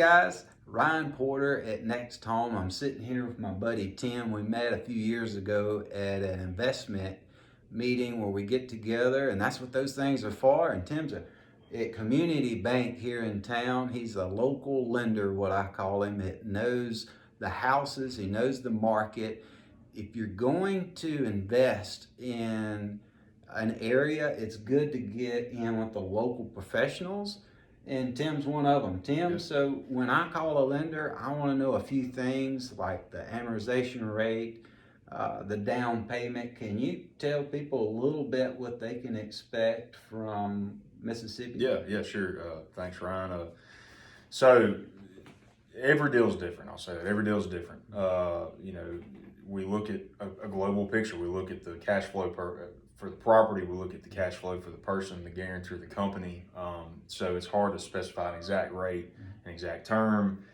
Guys, Ryan Porter at NextHome. I'm sitting here with my buddy Tim. We met a few years ago at an investment meeting where we get together, and that's what those things are for. And Tim's at Community Bank here in town. He's a local lender, what I call him. It knows the houses, he knows the market. If you're going to invest in an area, it's good to get in with the local professionals. And Tim's one of them. Tim, so when I call a lender, I want to know a few things like the amortization rate, the down payment. Can you tell people a little bit what they can expect from Mississippi? Yeah, sure. Thanks, Ryan. So every deal is different. I'll say that every deal is different. We look at a global picture. We look at the cash flow for the property. We look at the cash flow for the person, the guarantor, the company. So it's hard to specify an exact rate, an exact term.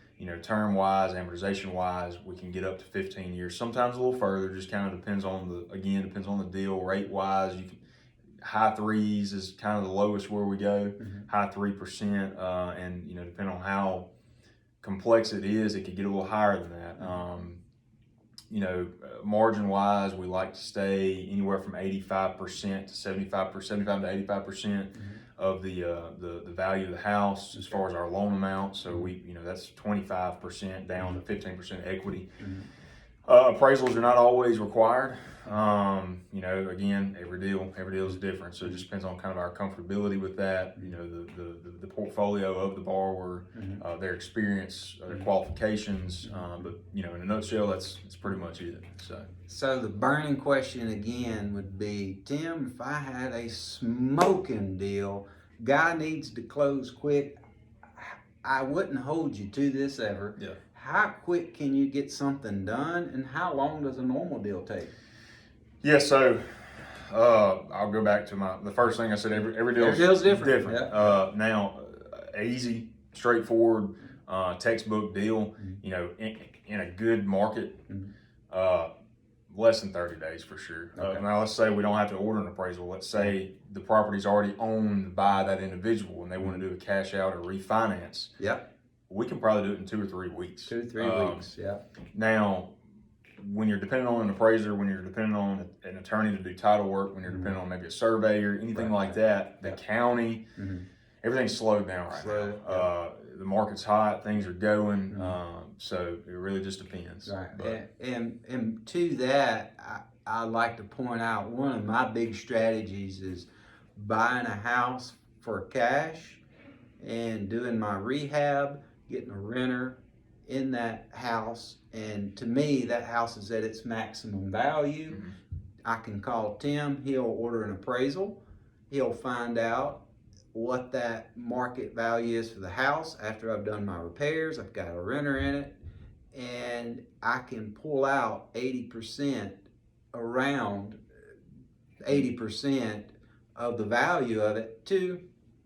Term-wise, amortization-wise, we can get up to 15 years. Sometimes a little further. Just kind of depends on the deal. Rate-wise, you can. High threes is kind of the lowest where we go. High 3%, and depending on how complex it is, it could get a little higher than that. Margin wise, we like to stay anywhere from 85% to 75%, 75 to 85% of the value of the house as far as our loan amount. So that's 25% down to 15% equity. Appraisals are not always required. Again, every deal is different. So it just depends on kind of our comfortability with that, the portfolio of the borrower, their experience, their qualifications. But in a nutshell, that's pretty much it. So the burning question again would be, Tim, if I had a smoking deal, guy needs to close quick, I wouldn't hold you to this ever. Yeah. How quick can you get something done, and how long does a normal deal take? Yeah, so I'll go back to the first thing I said. Every deal's different. Yeah. Now, easy, straightforward, textbook deal. In a good market, less than 30 days for sure. Okay. Now let's say we don't have to order an appraisal. Let's say the property's already owned by that individual and they want to do a cash out or refinance. Yep. We can probably do it in 2 or 3 weeks. 2 to 3 weeks, yeah. Now, when you're depending on an appraiser, when you're depending on an attorney to do title work, when you're depending on maybe a surveyor, anything like that, the county, everything's slowed down right now. The market's hot, things are going, so it really just depends. Right, and to that, I'd like to point out one of my big strategies is buying a house for cash and doing my rehab, getting a renter in that house, and to me that house is at its maximum value. I can call Tim, he'll order an appraisal, he'll find out what that market value is for the house after I've done my repairs, I've got a renter in it, and I can pull out 80%, around 80% of the value of it to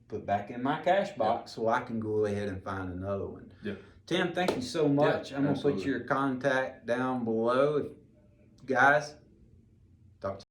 put back in my cash box so I can go ahead and find another one. Yeah. Tim, thank you so much. I'm going to put your contact down below. Guys, talk to you.